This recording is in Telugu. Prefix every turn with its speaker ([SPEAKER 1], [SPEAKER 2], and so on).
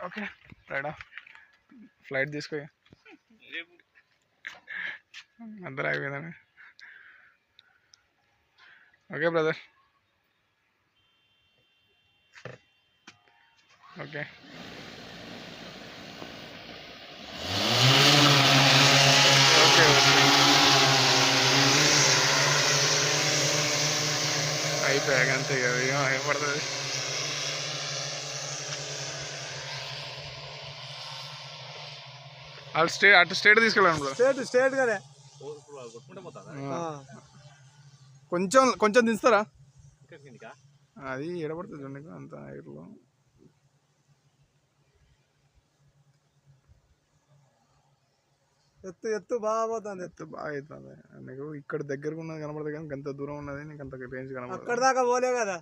[SPEAKER 1] ఓకే రైట్ ఆఫ్ ఫ్లైట్ తీసుకో అందరూ అయిపోయిందని ఓకే బ్రదర్ ఓకే ఓకే అయిపోయాక అంతే కదా ఏం పడుతుంది వాళ్ళు అటు స్టేట్ తీసుకెళ్ళాను బ్రో
[SPEAKER 2] స్టేట్ కదా కొంచెం కొంచెం దిస్తారా అది ఎడబడుతుంది చూడండి అంత ఎయిర్లో ఎత్తు బాగా పోతుంది ఎత్తు బాగా అవుతుంది నీకు ఇక్కడ దగ్గరకు ఉన్నది కనబడదు కానీ అంత దూరం ఉన్నది నీకు అంత రేంజ్ కనబడదు అక్కడ దాకా పోలే కదా